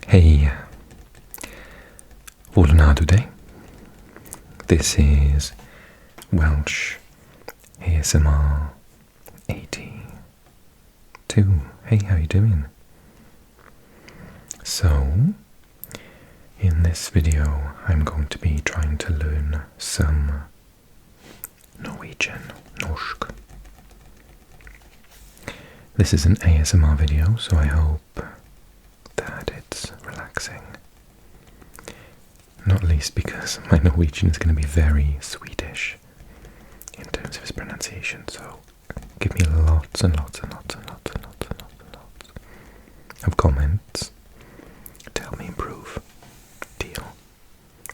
Hej, hvordan har du det? This is Welsh ASMR 82. Hey, how you doing? So, in this video I'm going to be trying to learn some Norwegian, norsk. This is an ASMR video, so I hope that it's relaxing. Not least because my Norwegian is going to be very Swedish in terms of its pronunciation, so give me lots and lots and lots and lots and lots and lots and lots of comments to help me improve. Deal.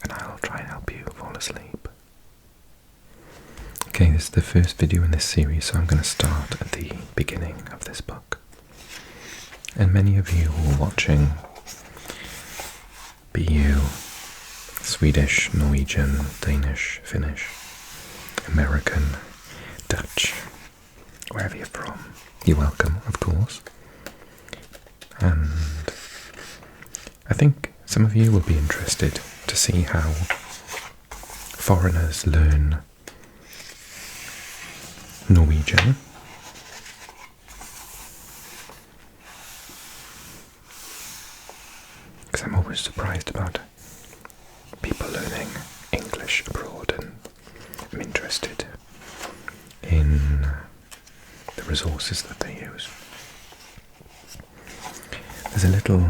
And I'll try and help you fall asleep. Okay, this is the first video in this series, so I'm going to start at the beginning of this book. And many of you who are watching, be you Swedish, Norwegian, Danish, Finnish, American, Dutch, wherever you're from, you're welcome, of course. And I think some of you will be interested to see how foreigners learn Norwegian. Because I'm always surprised about people learning English abroad, and I'm interested in the resources that they use. There's a little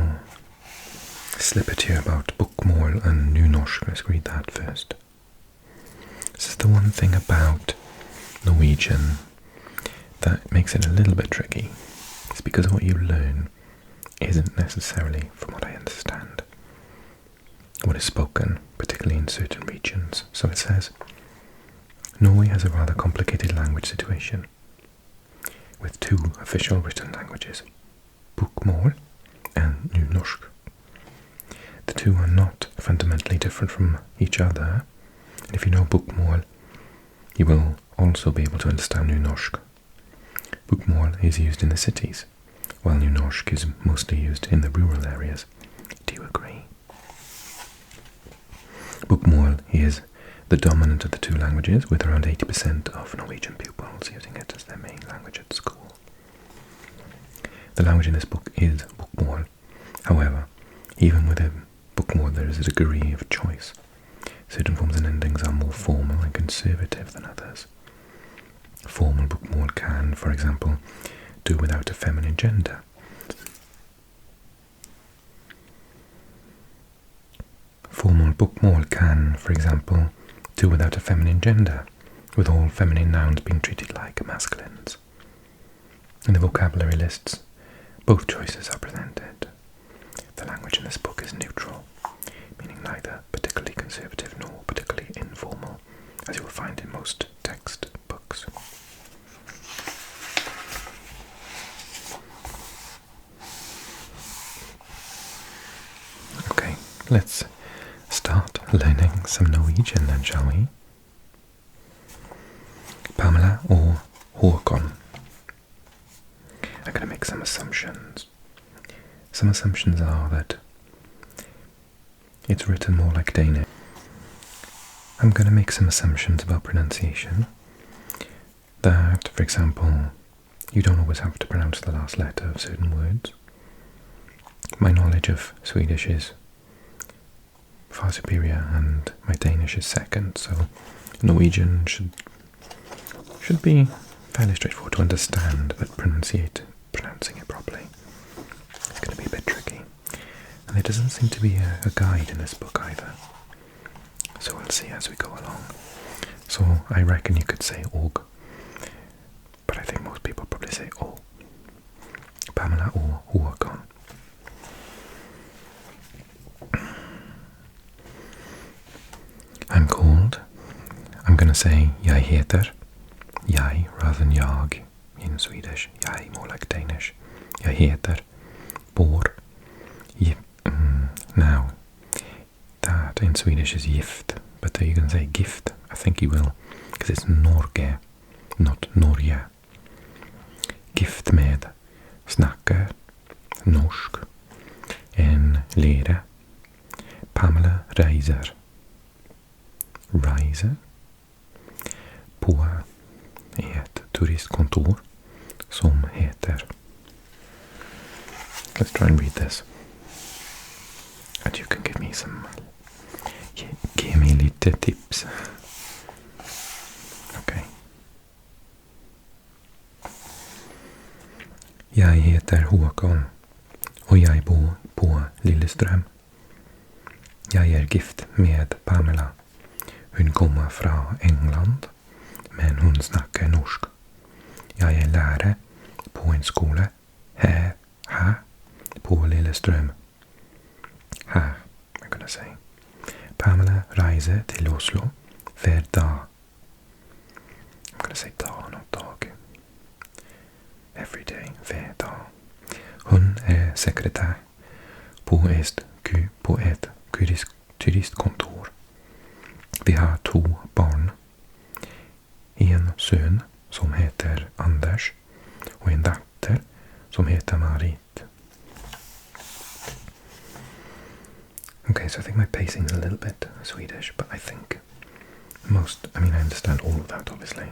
snippet here about bokmål and nynorsk. Let's read that first. This is the one thing about Norwegian that makes it a little bit tricky. It's because what you learn isn't necessarily, from what I understand, what is spoken, particularly in certain regions. So it says, Norway has a rather complicated language situation, with two official written languages, bokmål and nynorsk. The two are not fundamentally different from each other, and if you know bokmål, you will also be able to understand nynorsk. Bokmål is used in the cities, while nynorsk is mostly used in the rural areas. Do you agree? Bokmål is the dominant of the two languages, with around 80% of Norwegian pupils using it as their main language at school. The language in this book is bokmål. However, even within bokmål there is a degree of choice. Certain forms and endings are more formal and conservative than others. Formal bokmål can, for example, do without a feminine gender. Formal bokmål can, for example, do without a feminine gender, with all feminine nouns being treated like masculines. In the vocabulary lists, both choices are presented. The language in this book is neutral, meaning neither particularly conservative nor particularly informal, as you will find in most text books. Okay, let's start learning some Norwegian then, shall we? Pamela or Håkon? I'm going to make some assumptions. Some assumptions are that it's written more like Danish. I'm going to make some assumptions about pronunciation. That, for example, you don't always have to pronounce the last letter of certain words. My knowledge of Swedish is far superior, and my Danish is second, so Norwegian should be fairly straightforward to understand, but pronouncing it properly is going to be a bit tricky. And there doesn't seem to be a guide in this book either, so we'll see as we go along. So I reckon you could say og, but I think most people probably say o. Pamela or Håkon. I'm called. I'm going to say jag heter. Jag rather than jag in Swedish. Jag more like Danish. Jag heter. Bor. Now, that in Swedish is gift, but you can say gift. I think you will, because it's Norge, not Norge. Gift med, snackar norsk, en lere. Pamela reiser. Reiser. På ett turistkontor som heter. Let's try and read this. And you can give me some. Ge mig lite tips. Okay. Jag heter Håkon och jag bor på Lillestrøm. Jag är gift med Pamela. Hon kommer från England, men hon snackar norsk. Jag är lärare på en skola här på Lillestrøm. Här, I'm gonna say. Pamela reiser till Oslo hver dag. I'm gonna say dag, not dag. Every day, hver dag. Hon är sekretär på ett turistkontor. Vi har 2 barn. En son som heter Anders och en dotter som heter Marit. Okay, so I think my pacing is a little bit Swedish, but I think I understand all of that, obviously.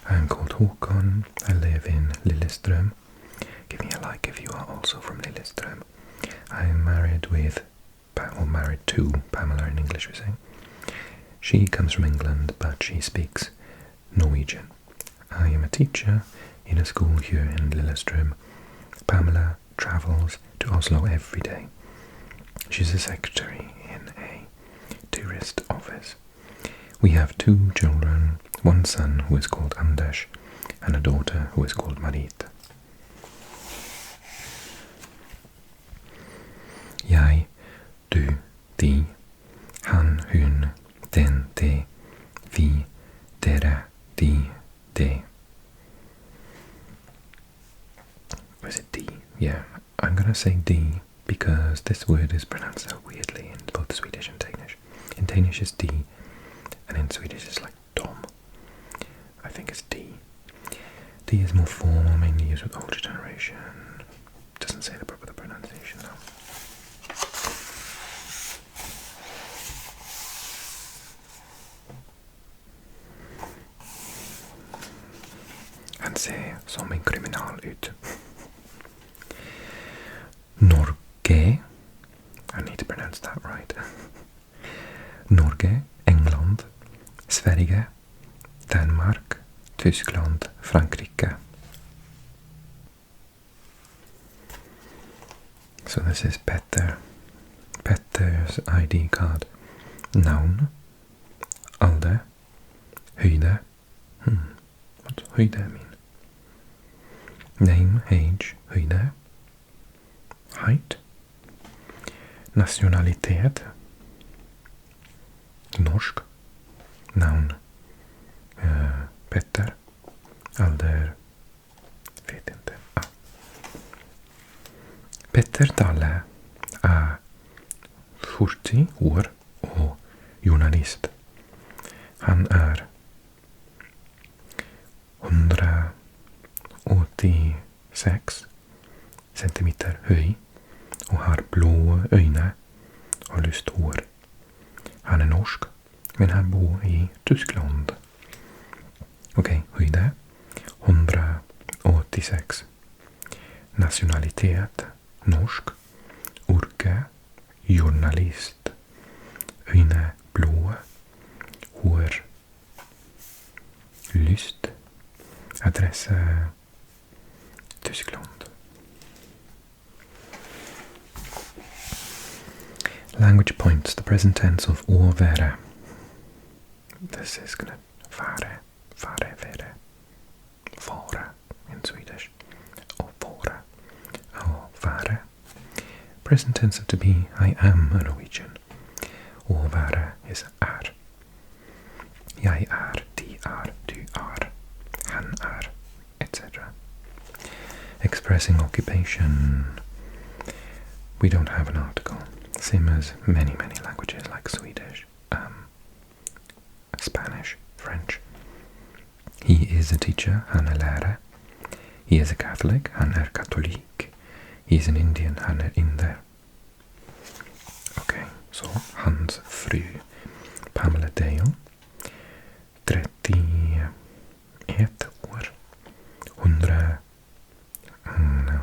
I'm called Håkon. I live in Lillestrøm. Give me a like if you are also from Lillestrøm. I'm married to Pamela in English, we say. She comes from England, but she speaks Norwegian. I am a teacher in a school here in Lillestrøm. Pamela travels to Oslo every day. She's a secretary in a tourist office. We have 2 children, one son who is called Anders and a daughter who is called Marit. Jag, du, de, han, hon, den, de, vi, dere, de, de. Was it D? Yeah, I'm gonna say D because this word is pronounced so weirdly in both Swedish and Danish. In Danish it's D, and in Swedish it's like dom. I think it's D. D is more formal, mainly used with older generation. Doesn't say the proper pronunciation though. Han ser som en kriminal ut. Norge. I need to pronounce that right. Norge, England, Sverige, Danmark, Tyskland, Frankrike. So this is Petter. Petter's ID card. Navn. Alder. Høyde. What does høyde mean? Name, age, høyde. Height. Nationalitet. Norsk. Navn. Petter. Alder. Vet inte. Petter Dalle är 40 år och journalist. Han är 186 centimeter hög och har blå ögon och lyst hår. Han är norsk, men han bor i Tyskland. Okej, höjde 186. Nationalitet norsk. Yrke journalist. Ögon blå. Hår lyst. Adress Tyskland. Language points. The present tense of å være. This is gonna vare, vere. Vara in Swedish. Å vara. Å vare. Present tense of to be. I am a Norwegian. Å være is er. Jeg er, de er, du er. Han er, etc. Expressing occupation. We don't have an article. Same as many languages like Swedish, Spanish, French. He is a teacher, han är lärare. He is a Catholic, han är katolik. He's an Indian, han är inder. Okej, så hans fru Pamela Dale, 31 år, 100,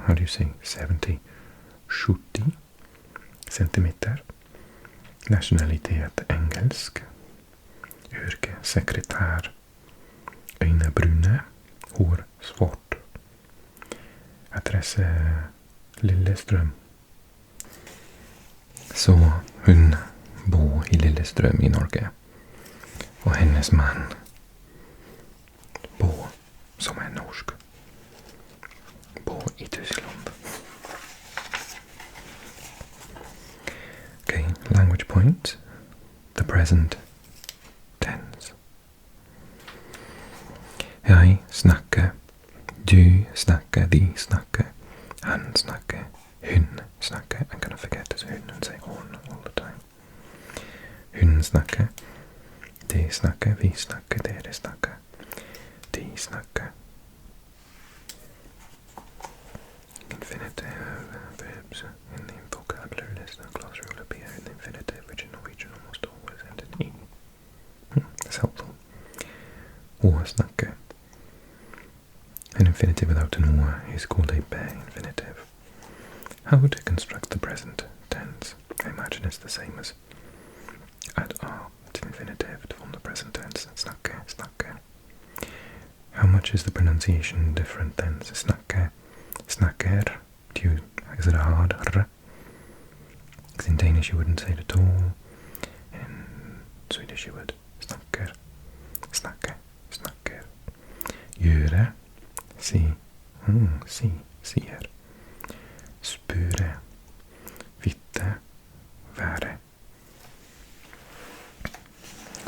how do you say, 70 centimeter, nationalitet engelsk, yrke sekretär, ögon bruna, hår svart, adress Lillestrøm. Så hon bor i Lillestrøm i Norge, och hennes man bor, som är norsk, bor i Tyskland. Okay, language point, the present tense. Jeg snakker, du snakker, de snakker, han snakker, hun snakker. I'm gonna forget to say hun and say on all the time. Hun snakker, de snakker, vi snakker, dere snakker, de snakker. Infinitive verbs in the vocabulary list and glossary will appear in the infinitive, which in Norwegian almost always end in e. That's helpful. Å snakke. An infinitive without an å is called a bare infinitive. How to construct the present tense? I imagine it's the same as add are to infinitive to form the present tense. Snakke, snakke. How much is the pronunciation different then? Snakke, snakker. Is it a hard r? Because in Danish you wouldn't say it at all. In Swedish you would. Snakker, snakke, snakker. Gjøre, si, sier. Spure, vite, være.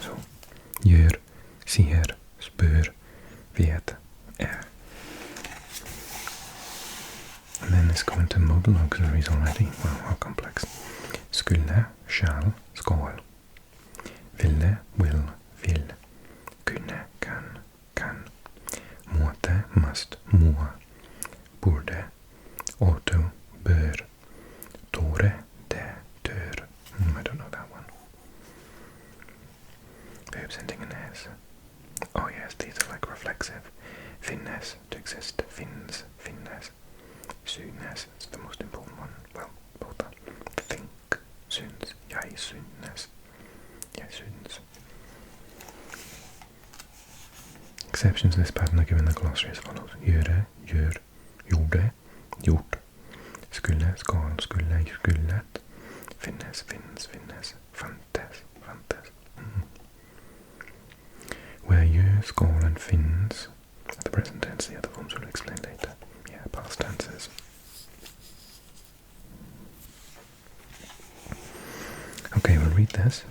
Så, gjør, sier, spør, vet, er. And then let's go into modal auxiliaries already. Wow, how complex. Skulle, shall, skal. Ville, will, vil. Kunne, kan. Måte, must, må. Borde, ought, bør. Tore, det, tør. I don't know that one. Verbs ending in s. Oh yes, these are like reflexive. Finnes, to exist. Finns, finnes. Synes, it's the most important one. Well, both are. Think, syns. Jeg synes. Jeg synes. Exceptions to this pattern are given in the glossary as follows. Gjøre, gjør, gjorde, gjort. Skulle, skal, skulle, skullet. Finnes, finns, finnes. Fantes, fantes. Where you, skal, and finns at the present tense, the other forms will explain later. Yeah, past tenses. Okay, we'll read this.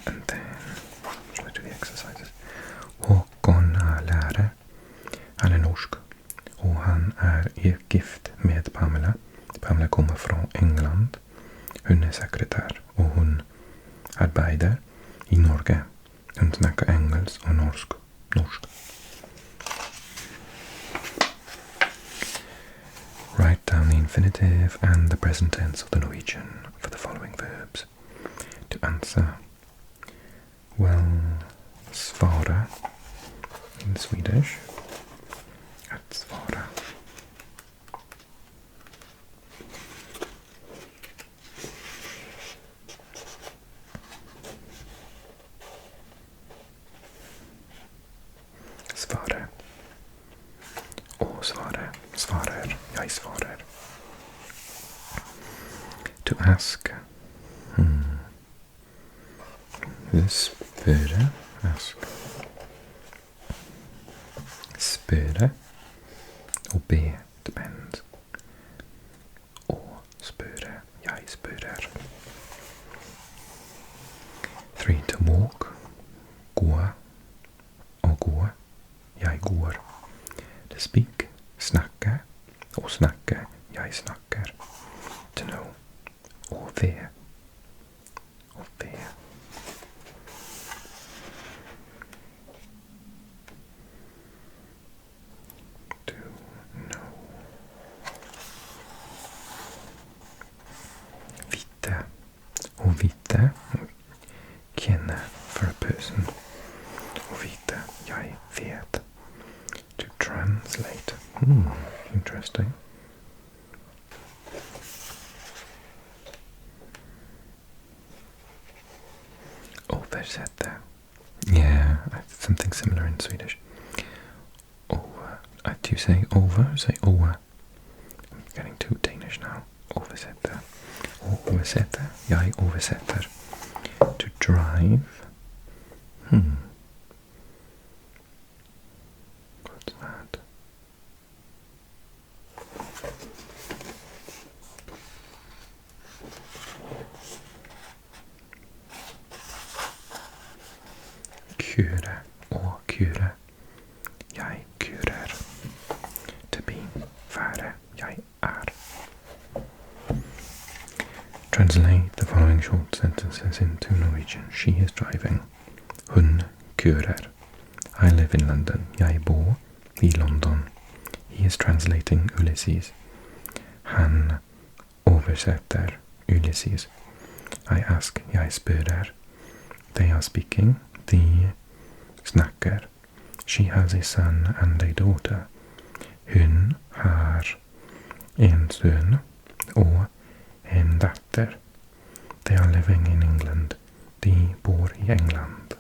And then shall I do the exercises? Håkon är lärare. Han är norsk. Och han är gift med Pamela. Pamela kommer från England. Hon är sekretär. Och hon arbetar i Norge. Hon snackar engelsk och norsk. Write down the infinitive and the present tense of the Norwegian for the following verbs. To answer. Well, svara in Swedish. Att svara. Svara. Och svara. Svarar. Jag svarar. To ask. Spöre. Ask. Spöre. Och be. Depends. Och spöre. Jag spörer. 3. To walk. Gå. Och gå. Jag går. To speak. Snacka. Och snacka. Jag snackar. To know. Och ve. Och ve. To know. Interesting. Oversätta. Yeah, something similar in Swedish. Over. Do you say over? Say over. I'm getting too Danish now. Oversätta. Oversätta. Jag oversätter. To drive. What's that? Køre og køre. Jeg kører. To be. Være. Jeg er. Translate the following short sentences into Norwegian. She is driving. Hun kører. I live in London. Jeg bor i London. He is translating Ulysses. Han oversetter Ulysses. I ask. Jeg spør. They are speaking. De snakker. She has a son and a daughter. Hun har en sønn og en datter. They are living in England. De bor i England.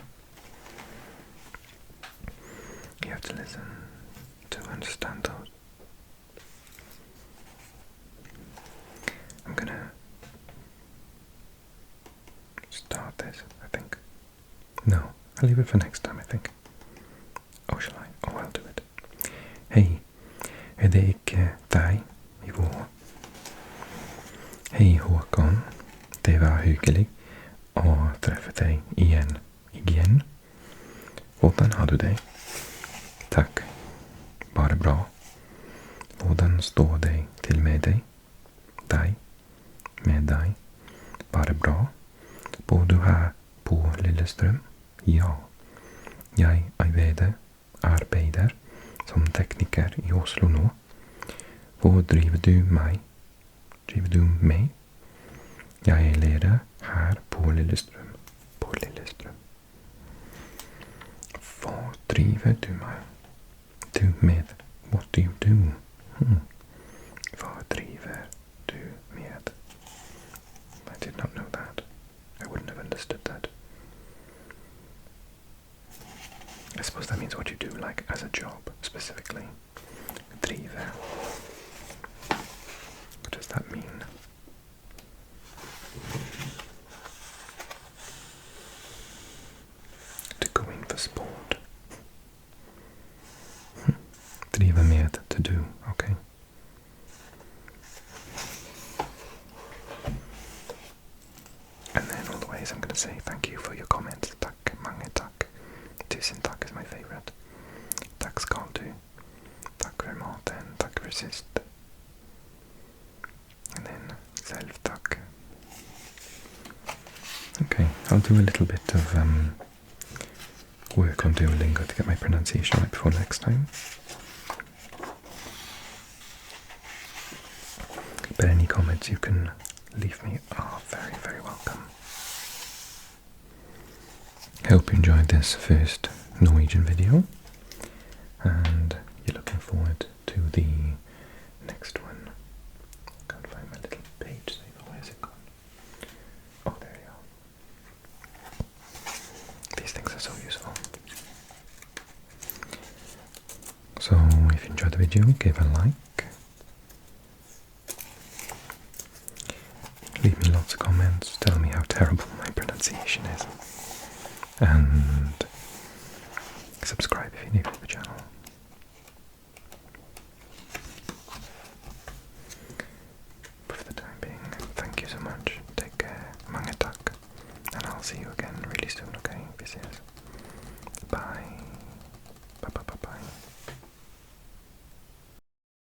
You have to listen to understand those. I'm gonna start this, I think. No, I'll leave it for next time, I think. Oh, shall I? Oh, I'll do it. Hej, det ikke deg i vår? Hej Håkon, det var hyggelig å treffe deg igjen. Hvordan har du det? Takk, bare bra. Hvordan står det til med deg? Med deg, bare bra. Bor du her på Lillestrøm? Ja. Jeg arbeider som tekniker i Oslo nå. Hvor driver du med? Jeg er lærer her på Lillestrøm. Hva driver du med? What do you do? Hva driver du med? I did not know that. I wouldn't have understood that. I suppose that means what you do, like as a job, specifically. Driver. What does that mean? To go in for sport. Driva med, to do, okay. And then all the ways I'm going to say thank you for your comments. Takk, mange takk. Tusen takk is my favorite. Takk skal du. Takk for maten. Takk for sist. And then selv takk. Okay, I'll do a little bit of work on Duolingo to get my pronunciation right before next time. But any comments you can leave me are very, very welcome. I hope you enjoyed this first Norwegian video, and you're looking forward to the next one. I can't find my little page saver. Where's it gone? Oh, there you are. These things are so useful. So, if you enjoyed the video, give a like. Leave me lots of comments, tell me how terrible my pronunciation is. And subscribe if you're new to the channel.